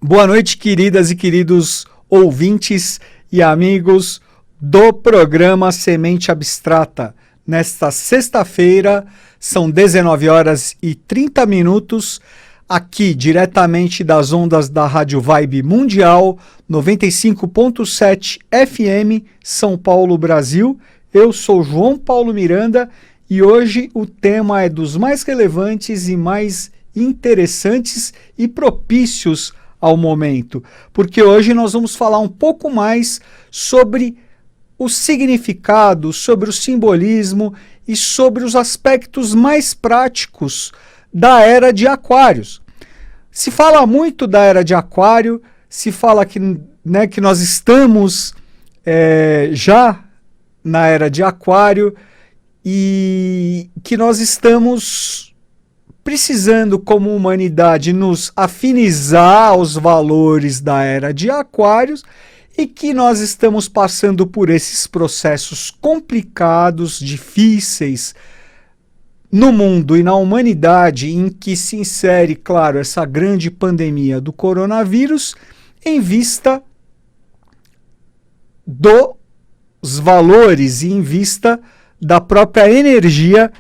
Boa noite, queridas e queridos ouvintes e amigos do programa Semente Abstrata. Nesta sexta-feira, são 19 horas e 30 minutos, aqui diretamente das ondas da Rádio Vibe Mundial, 95.7 FM, São Paulo, Brasil. Eu sou João Paulo Miranda e hoje o tema é dos mais relevantes e mais interessantes e propícios ao momento, porque hoje nós vamos falar um pouco mais sobre o significado, sobre o simbolismo e sobre os aspectos mais práticos da Era de Aquários. Se fala muito da Era de Aquário, se fala que nós estamos já na Era de Aquário e que nós estamos precisando, como humanidade, nos afinizar aos valores da Era de Aquários e que nós estamos passando por esses processos complicados, difíceis no mundo e na humanidade, em que se insere, claro, essa grande pandemia do coronavírus, em vista dos valores e em vista da própria energia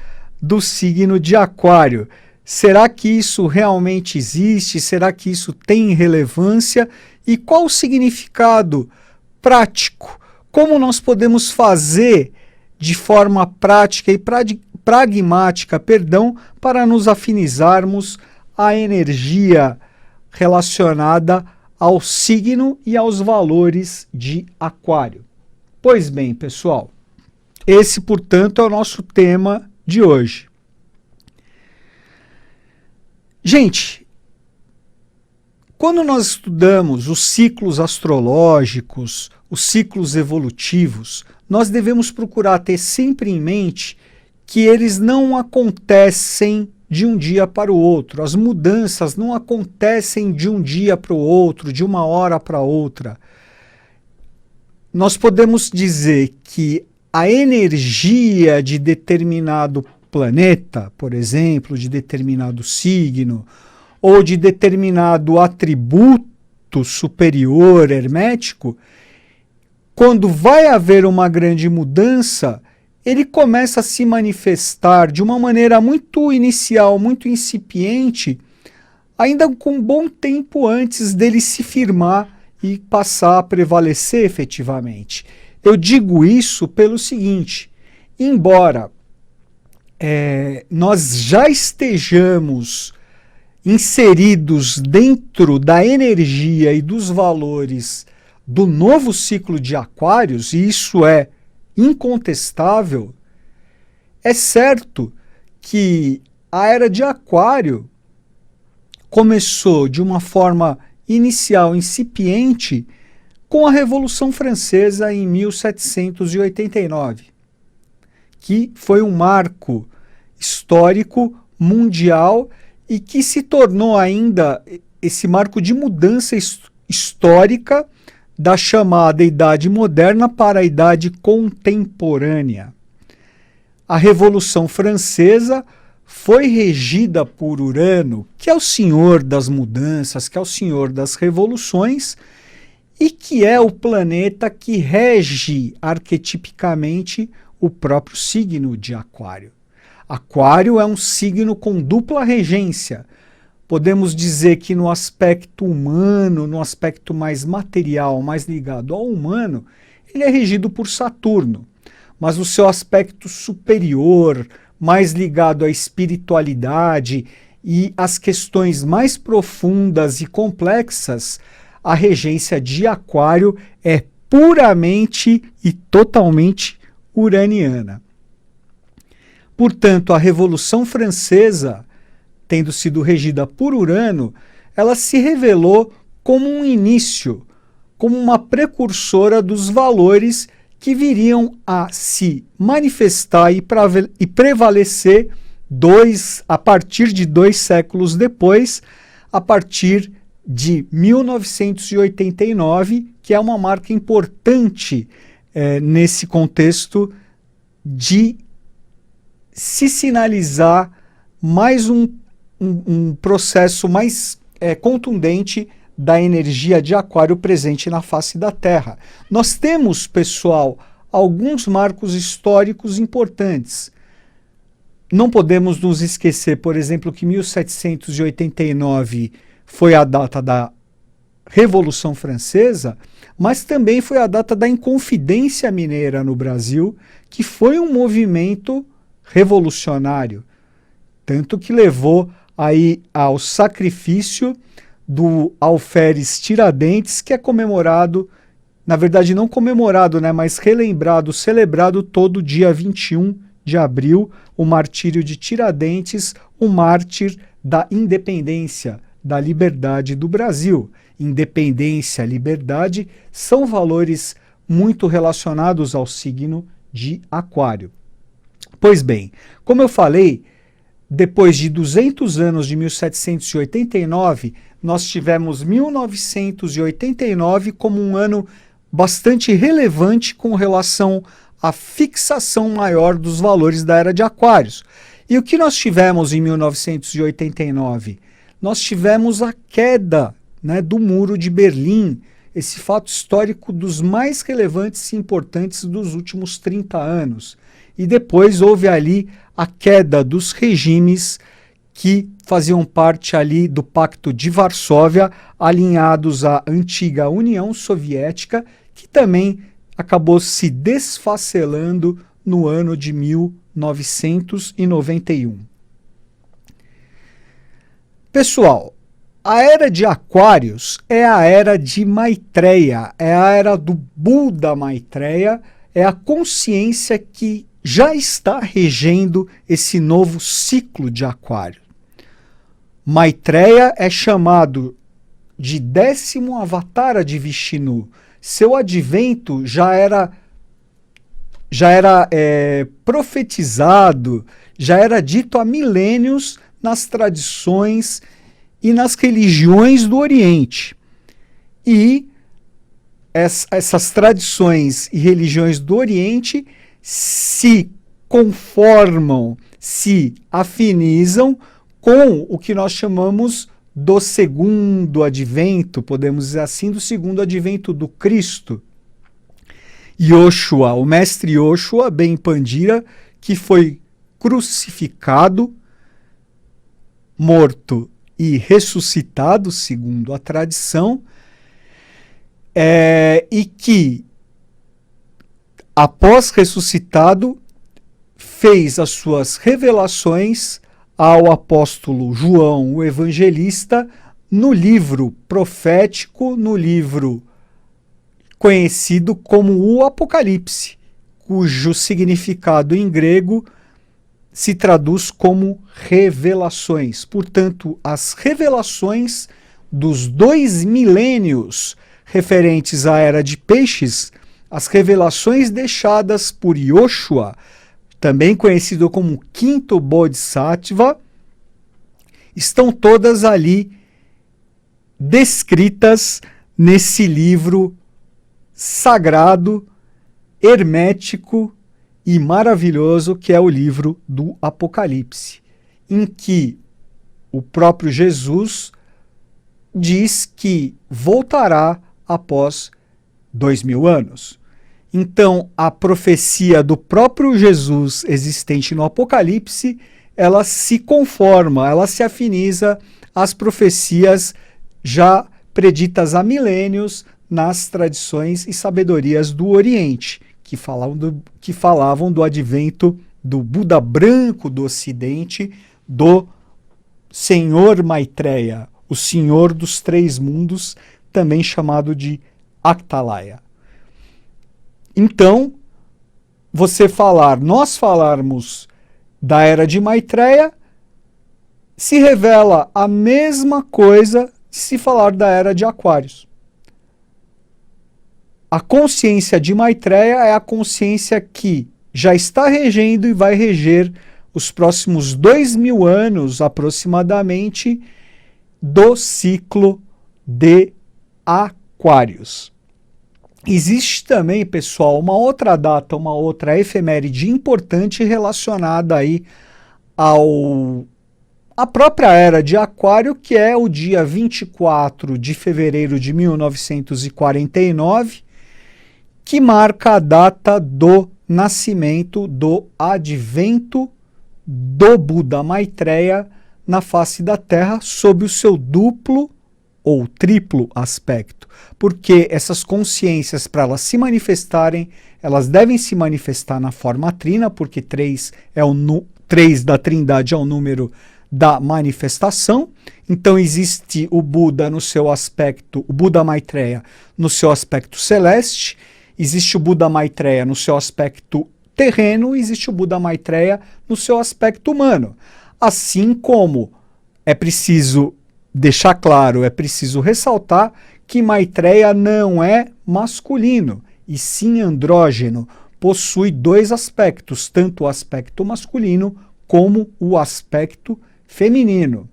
do signo de Aquário. Será que isso realmente existe? Será que isso tem relevância? E qual o significado prático? Como nós podemos fazer de forma prática e pragmática, para nos afinizarmos à energia relacionada ao signo e aos valores de Aquário? Pois bem, pessoal, esse, portanto, é o nosso tema de hoje. Gente, quando nós estudamos os ciclos astrológicos, os ciclos evolutivos, nós devemos procurar ter sempre em mente que eles não acontecem de um dia para o outro. As mudanças não acontecem de um dia para o outro, de uma hora para outra. Nós podemos dizer que a energia de determinado planeta, por exemplo, de determinado signo, ou de determinado atributo superior hermético, quando vai haver uma grande mudança, ele começa a se manifestar de uma maneira muito inicial, muito incipiente, ainda com bom tempo antes dele se firmar e passar a prevalecer efetivamente. Eu digo isso pelo seguinte: embora nós já estejamos inseridos dentro da energia e dos valores do novo ciclo de Aquários, e isso é incontestável, é certo que a Era de Aquário começou de uma forma inicial, incipiente, com a Revolução Francesa em 1789, que foi um marco histórico mundial e que se tornou ainda esse marco de mudança histórica da chamada Idade Moderna para a Idade Contemporânea. A Revolução Francesa foi regida por Urano, que é o senhor das mudanças, que é o senhor das revoluções, e que é o planeta que rege arquetipicamente o próprio signo de Aquário. Aquário é um signo com dupla regência. Podemos dizer que no aspecto humano, no aspecto mais material, mais ligado ao humano, ele é regido por Saturno. Mas o seu aspecto superior, mais ligado à espiritualidade e às questões mais profundas e complexas, a regência de Aquário é puramente e totalmente uraniana. Portanto, a Revolução Francesa, tendo sido regida por Urano, ela se revelou como um início, como uma precursora dos valores que viriam a se manifestar e prevalecer a partir de 2 séculos depois, a partir de 1989, que é uma marca importante nesse contexto de se sinalizar mais um processo mais contundente da energia de Aquário presente na face da Terra. Nós temos, pessoal, alguns marcos históricos importantes. Não podemos nos esquecer, por exemplo, que 1789 foi a data da Revolução Francesa, mas também foi a data da Inconfidência Mineira no Brasil, que foi um movimento revolucionário, tanto que levou aí ao sacrifício do alferes Tiradentes, que é comemorado, na verdade não comemorado, né, mas relembrado, celebrado todo dia 21 de abril, o martírio de Tiradentes, o mártir da independência, da liberdade do Brasil. Independência, liberdade são valores muito relacionados ao signo de Aquário. Pois bem, como eu falei, depois de 200 anos de 1789, nós tivemos 1989 como um ano bastante relevante com relação à fixação maior dos valores da Era de Aquários. E o que nós tivemos em 1989? Nós tivemos a queda, né, do Muro de Berlim, esse fato histórico dos mais relevantes e importantes dos últimos 30 anos. E depois houve ali a queda dos regimes que faziam parte ali do Pacto de Varsóvia, alinhados à antiga União Soviética, que também acabou se desfacelando no ano de 1991. Pessoal, a Era de Aquários é a Era de Maitreya, é a Era do Buda Maitreya, é a consciência que já está regendo esse novo ciclo de Aquário. Maitreya é chamado de 10º Avatara de Vishnu. Seu advento já era profetizado, já era dito há milênios nas tradições e nas religiões do Oriente. E essas tradições e religiões do Oriente se conformam, se afinizam com o que nós chamamos do segundo advento, podemos dizer assim, do segundo advento do Cristo. Yoshua, o mestre Yoshua ben Pandira, que foi crucificado, morto e ressuscitado, segundo a tradição, e que, após ressuscitado, fez as suas revelações ao apóstolo João, o evangelista, no livro profético, no livro conhecido como o Apocalipse, cujo significado em grego se traduz como revelações. Portanto, as revelações dos 2 milênios referentes à Era de Peixes, as revelações deixadas por Yoshua, também conhecido como Quinto Bodhisattva, estão todas ali descritas nesse livro sagrado, hermético e maravilhoso que é o livro do Apocalipse, em que o próprio Jesus diz que voltará após 2000 anos. Então, a profecia do próprio Jesus existente no Apocalipse, ela se conforma, ela se afiniza às profecias já preditas há milênios nas tradições e sabedorias do Oriente, que falavam do advento do Buda branco do Ocidente, do Senhor Maitreya, o Senhor dos 3 mundos, também chamado de Aktalaya. Então, nós falarmos da Era de Maitreya, se revela a mesma coisa se falar da Era de Aquários. A consciência de Maitreya é a consciência que já está regendo e vai reger os próximos 2000 anos, aproximadamente, do ciclo de Aquários. Existe também, pessoal, uma outra data, uma outra efeméride importante relacionada aí a própria era de Aquário, que é o dia 24 de fevereiro de 1949, que marca a data do nascimento, do advento do Buda Maitreya na face da Terra, sob o seu duplo ou triplo aspecto. Porque essas consciências, para elas se manifestarem, elas devem se manifestar na forma trina, porque 3 da Trindade é o número da manifestação. Então existe o Buda no seu aspecto, o Buda Maitreya no seu aspecto celeste, existe o Buda Maitreya no seu aspecto terreno, existe o Buda Maitreya no seu aspecto humano. Assim como é preciso deixar claro, é preciso ressaltar que Maitreya não é masculino, e sim andrógeno, possui 2 aspectos, tanto o aspecto masculino como o aspecto feminino.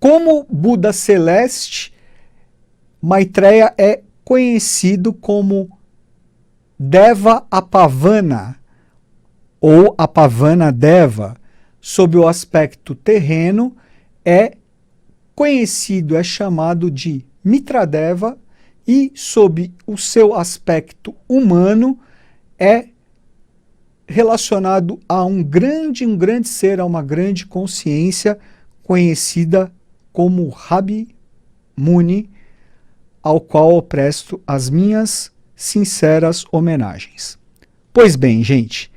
Como Buda celeste, Maitreya é conhecido como Deva Apavana, ou Apavana Deva. Sob o aspecto terreno, é conhecido, é chamado de Mitradeva, e sob o seu aspecto humano é relacionado a um grande ser, a uma grande consciência conhecida como Rabi Muni, ao qual eu presto as minhas sinceras homenagens. Pois bem, gente,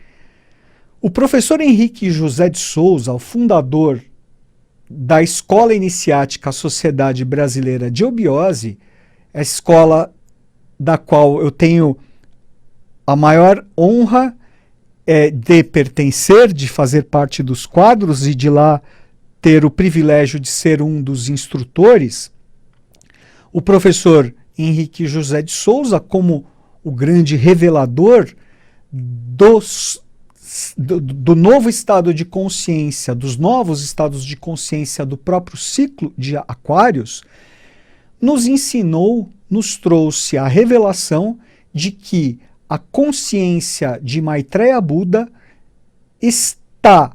o professor Henrique José de Souza, o fundador da Escola Iniciática Sociedade Brasileira de Obiose, a escola da qual eu tenho a maior honra de pertencer, de fazer parte dos quadros e de lá ter o privilégio de ser um dos instrutores. O professor Henrique José de Souza, como o grande revelador do novo estado de consciência, dos novos estados de consciência do próprio ciclo de Aquários, nos ensinou, nos trouxe a revelação de que a consciência de Maitreya Buda está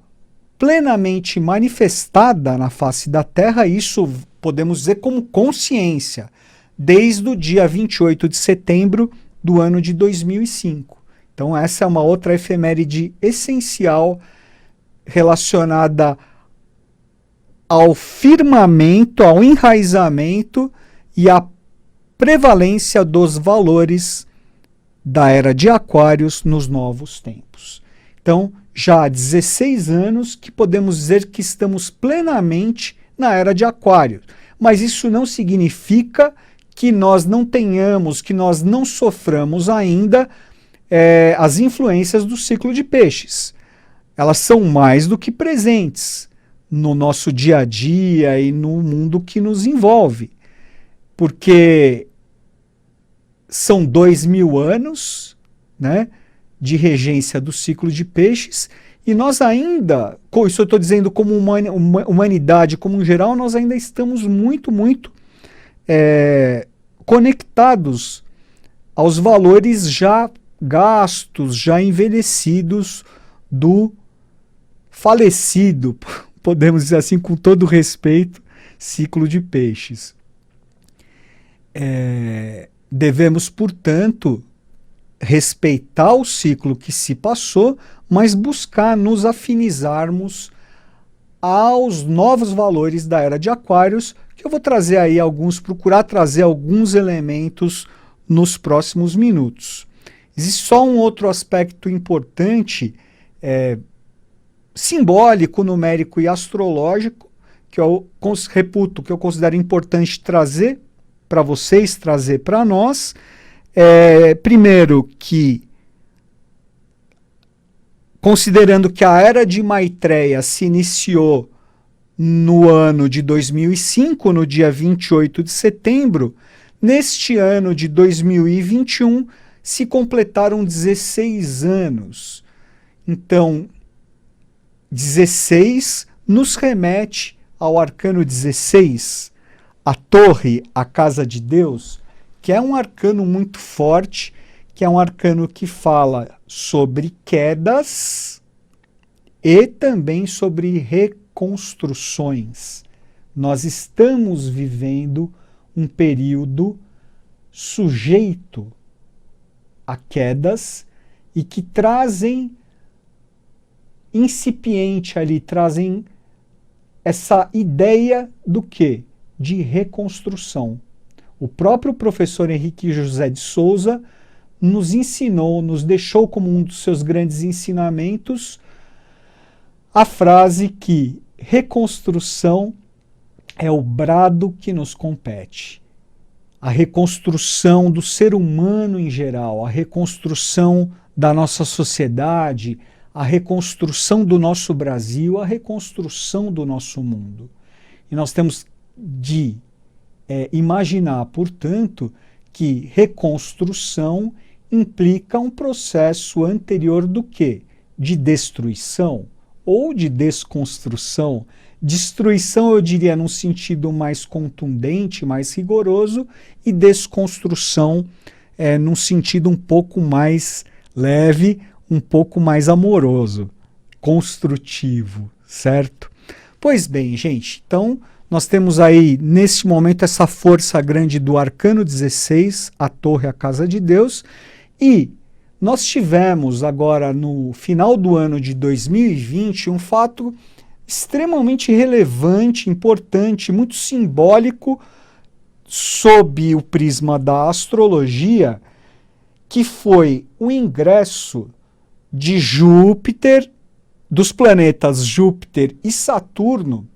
plenamente manifestada na face da Terra, isso podemos dizer como consciência, desde o dia 28 de setembro do ano de 2005. Então essa é uma outra efeméride essencial relacionada ao firmamento, ao enraizamento e à prevalência dos valores da era de Aquários nos novos tempos. Então, já há 16 anos que podemos dizer que estamos plenamente na era de Aquário, mas isso não significa que nós não tenhamos, que nós não soframos ainda as influências do ciclo de Peixes. Elas são mais do que presentes no nosso dia a dia e no mundo que nos envolve, porque são 2000 anos, né, de regência do ciclo de Peixes, e nós ainda, isso eu estou dizendo como humanidade, como um geral, nós ainda estamos muito conectados aos valores já gastos, já envelhecidos do falecido, podemos dizer assim com todo respeito, ciclo de Peixes. Devemos, portanto, respeitar o ciclo que se passou, mas buscar nos afinizarmos aos novos valores da era de Aquários, que eu vou trazer aí procurar trazer alguns elementos nos próximos minutos. Existe só um outro aspecto importante, simbólico, numérico e astrológico, que eu reputo, que eu considero importante trazer para vocês, trazer para nós. Primeiro que, considerando que a era de Maitreya se iniciou no ano de 2005, no dia 28 de setembro, neste ano de 2021 se completaram 16 anos. Então, 16 nos remete ao arcano 16, a torre, a casa de Deus, que é um arcano muito forte, que é um arcano que fala sobre quedas e também sobre reconstruções. Nós estamos vivendo um período sujeito a quedas e que trazem incipiente ali, trazem essa ideia do quê? De reconstrução. O próprio professor Henrique José de Souza nos ensinou, nos deixou como um dos seus grandes ensinamentos a frase que reconstrução é o brado que nos compete. A reconstrução do ser humano em geral, a reconstrução da nossa sociedade, a reconstrução do nosso Brasil, a reconstrução do nosso mundo. E nós temos de imaginar, portanto, que reconstrução implica um processo anterior do quê? De destruição ou de desconstrução. Destruição, eu diria, num sentido mais contundente, mais rigoroso, e desconstrução num sentido um pouco mais leve, um pouco mais amoroso, construtivo, certo? Pois bem, gente, então nós temos aí, nesse momento, essa força grande do Arcano 16, a Torre, a Casa de Deus, e nós tivemos agora, no final do ano de 2020, um fato extremamente relevante, importante, muito simbólico, sob o prisma da astrologia, que foi o ingresso de Júpiter, dos planetas Júpiter e Saturno,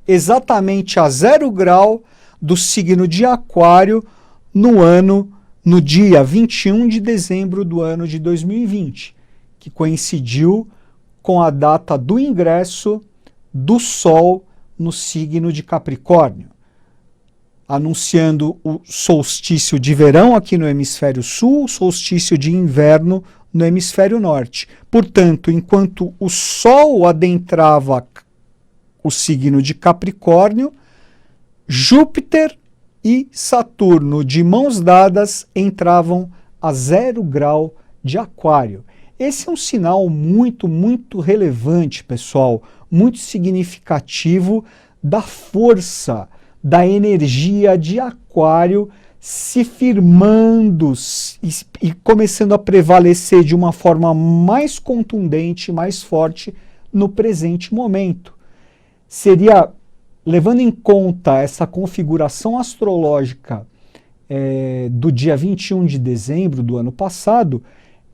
exatamente a 0 grau do signo de Aquário no dia 21 de dezembro do ano de 2020, que coincidiu com a data do ingresso do Sol no signo de Capricórnio, anunciando o solstício de verão aqui no hemisfério sul, o solstício de inverno no hemisfério norte. Portanto, enquanto o Sol adentrava o signo de Capricórnio, Júpiter e Saturno, de mãos dadas, entravam a 0 grau de Aquário. Esse é um sinal muito, muito relevante, pessoal, muito significativo da força, da energia de Aquário se firmando e começando a prevalecer de uma forma mais contundente, mais forte no presente momento. Seria, levando em conta essa configuração astrológica do dia 21 de dezembro do ano passado,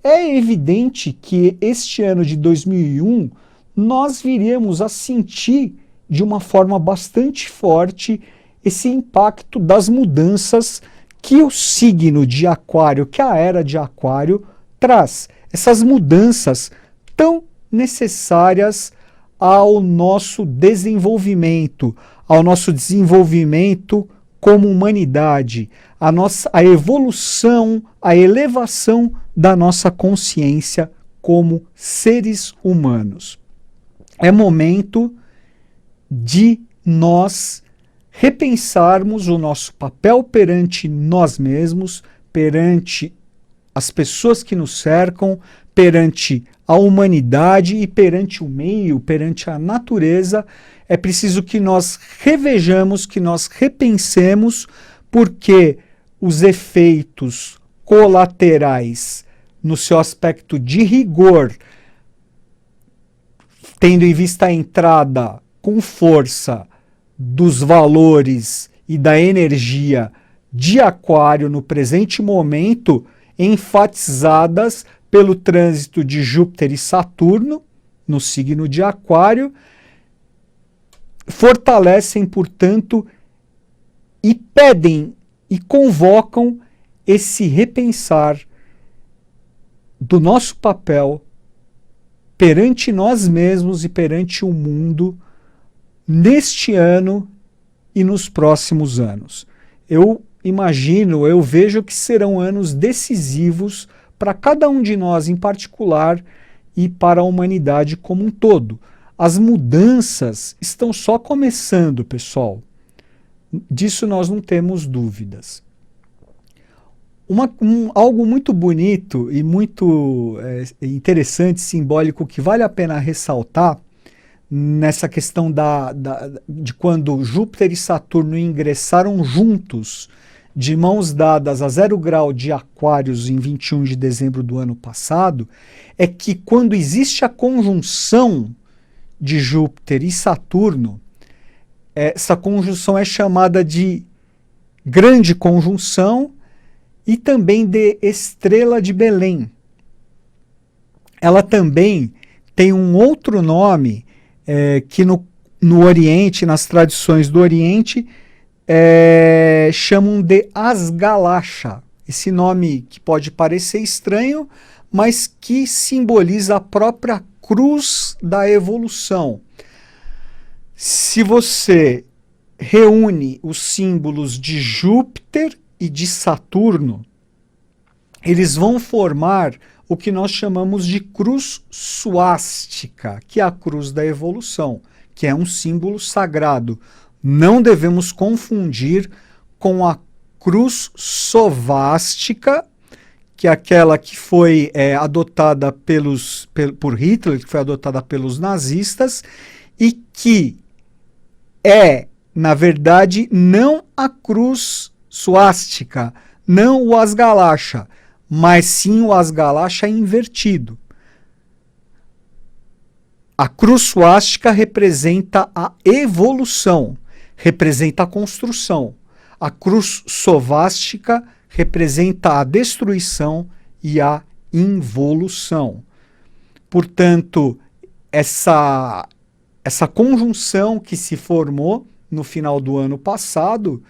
é evidente que este ano de 2001 nós viríamos a sentir de uma forma bastante forte esse impacto das mudanças que o signo de Aquário, que a era de Aquário traz. Essas mudanças tão necessárias ao nosso desenvolvimento como humanidade, a evolução, a elevação da nossa consciência como seres humanos. É momento de nós repensarmos o nosso papel perante nós mesmos, perante as pessoas que nos cercam, perante a humanidade e perante o meio, perante a natureza. É preciso que nós revejamos, que nós repensemos, porque os efeitos colaterais no seu aspecto de rigor, tendo em vista a entrada com força dos valores e da energia de Aquário no presente momento, enfatizadas pelo trânsito de Júpiter e Saturno no signo de Aquário, fortalecem, portanto, e pedem e convocam esse repensar do nosso papel perante nós mesmos e perante o mundo neste ano e nos próximos anos. Eu imagino, eu vejo que serão anos decisivos para cada um de nós em particular e para a humanidade como um todo. As mudanças estão só começando, pessoal. Disso nós não temos dúvidas. Algo muito bonito e muito interessante, simbólico, que vale a pena ressaltar nessa questão de quando Júpiter e Saturno ingressaram juntos, de mãos dadas a 0 grau de Aquários em 21 de dezembro do ano passado, é que quando existe a conjunção de Júpiter e Saturno, essa conjunção é chamada de grande conjunção e também de estrela de Belém. Ela também tem um outro nome que no Oriente, nas tradições do Oriente, chamam de Asgalasha. Esse nome que pode parecer estranho, mas que simboliza a própria cruz da evolução. Se você reúne os símbolos de Júpiter e de Saturno, eles vão formar o que nós chamamos de cruz suástica, que é a cruz da evolução, que é um símbolo sagrado. Não devemos confundir com a cruz sovástica, que é aquela que foi adotada por Hitler, que foi adotada pelos nazistas, e que na verdade, não a cruz suástica, não o Asgalasha, mas sim o Asgalasha invertido. A cruz suástica representa a evolução, representa a construção. A cruz sovástica representa a destruição e a involução. Portanto, essa conjunção que se formou no final do ano passado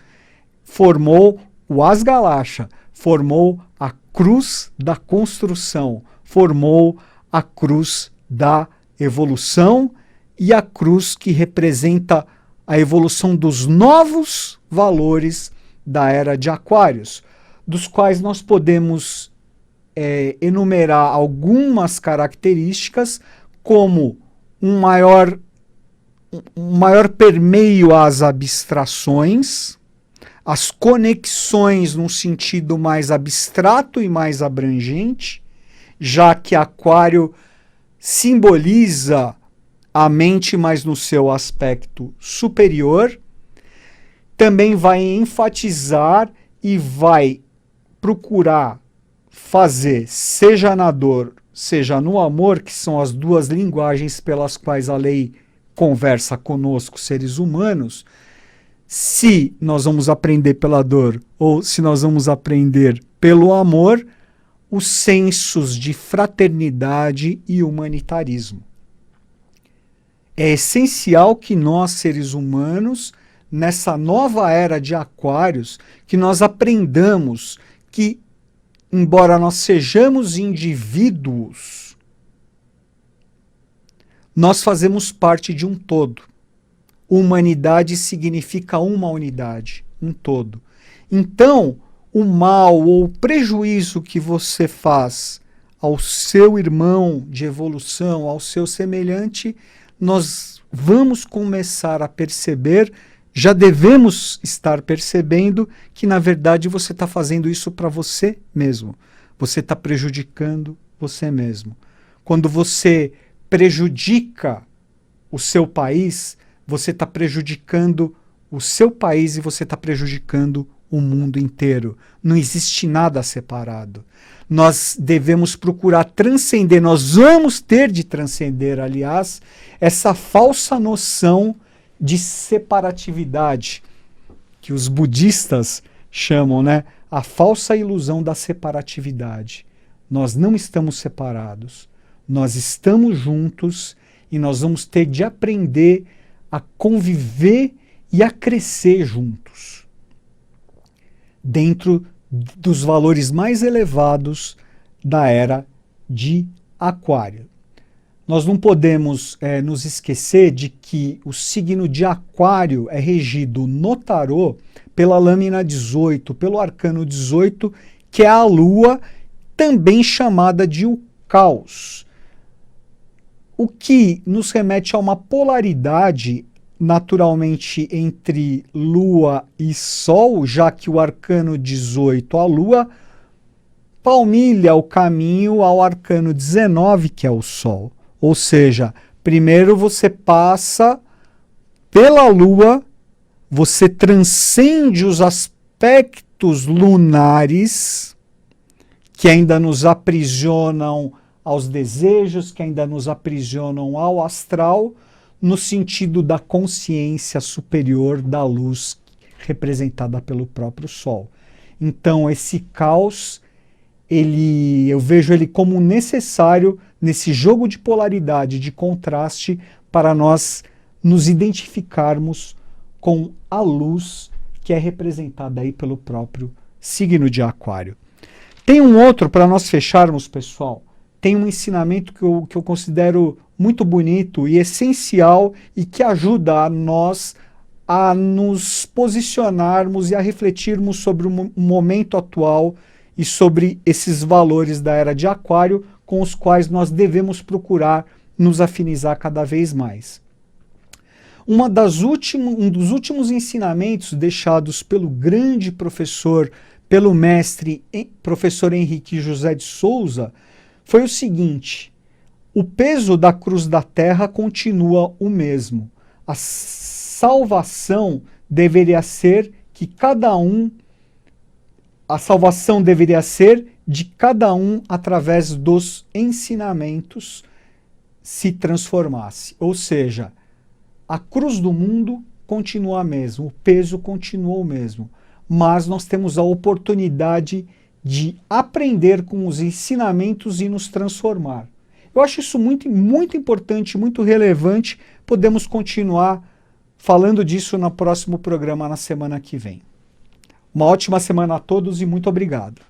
formou o Asgalasha, formou a cruz da construção, formou a cruz da evolução e a cruz que representa a evolução dos novos valores da era de Aquários, dos quais nós podemos enumerar algumas características, como um maior permeio às abstrações, as conexões num sentido mais abstrato e mais abrangente, já que Aquário simboliza a mente, mas no seu aspecto superior. Também vai enfatizar e vai procurar fazer, seja na dor, seja no amor, que são as duas linguagens pelas quais a lei conversa conosco, seres humanos. Se nós vamos aprender pela dor ou se nós vamos aprender pelo amor, os sensos de fraternidade e humanitarismo. É essencial que nós, seres humanos, nessa nova era de Aquários, que nós aprendamos que, embora nós sejamos indivíduos, nós fazemos parte de um todo. Humanidade significa uma unidade, um todo. Então, o mal ou o prejuízo que você faz ao seu irmão de evolução, ao seu semelhante, nós vamos começar a perceber, já devemos estar percebendo que, na verdade, você está fazendo isso para você mesmo. Você está prejudicando você mesmo. Quando você prejudica o seu país, você está prejudicando o seu país e você está prejudicando o mundo inteiro. Não existe nada separado. Nós devemos procurar transcender, nós vamos ter de transcender, aliás, essa falsa noção de separatividade, que os budistas chamam, né? A falsa ilusão da separatividade. Nós não estamos separados, nós estamos juntos e nós vamos ter de aprender a conviver e a crescer juntos, dentro dos valores mais elevados da era de Aquário. Nós não podemos nos esquecer de que o signo de Aquário é regido no tarô pela lâmina 18, pelo arcano 18, que é a Lua, também chamada de o caos. O que nos remete a uma polaridade, naturalmente, entre Lua e Sol, já que o arcano 18, a Lua, palmilha o caminho ao arcano 19, que é o Sol. Ou seja, primeiro você passa pela Lua, você transcende os aspectos lunares que ainda nos aprisionam aos desejos, que ainda nos aprisionam ao astral, no sentido da consciência superior da luz representada pelo próprio Sol. Então, esse caos, eu vejo ele como necessário nesse jogo de polaridade, de contraste, para nós nos identificarmos com a luz que é representada aí pelo próprio signo de Aquário. Tem um outro, para nós fecharmos, pessoal, tem um ensinamento que eu considero muito bonito e essencial e que ajuda a nós a nos posicionarmos e a refletirmos sobre o momento atual e sobre esses valores da era de Aquário com os quais nós devemos procurar nos afinizar cada vez mais. Um dos últimos ensinamentos deixados pelo grande professor, pelo mestre professor Henrique José de Souza, foi o seguinte: o peso da cruz da terra continua o mesmo. A salvação deveria ser de cada um através dos ensinamentos se transformasse. Ou seja, a cruz do mundo continua a mesma, o peso continua o mesmo, mas nós temos a oportunidade de aprender com os ensinamentos e nos transformar. Eu acho isso muito, muito importante, muito relevante. Podemos continuar falando disso no próximo programa, na semana que vem. Uma ótima semana a todos e muito obrigado.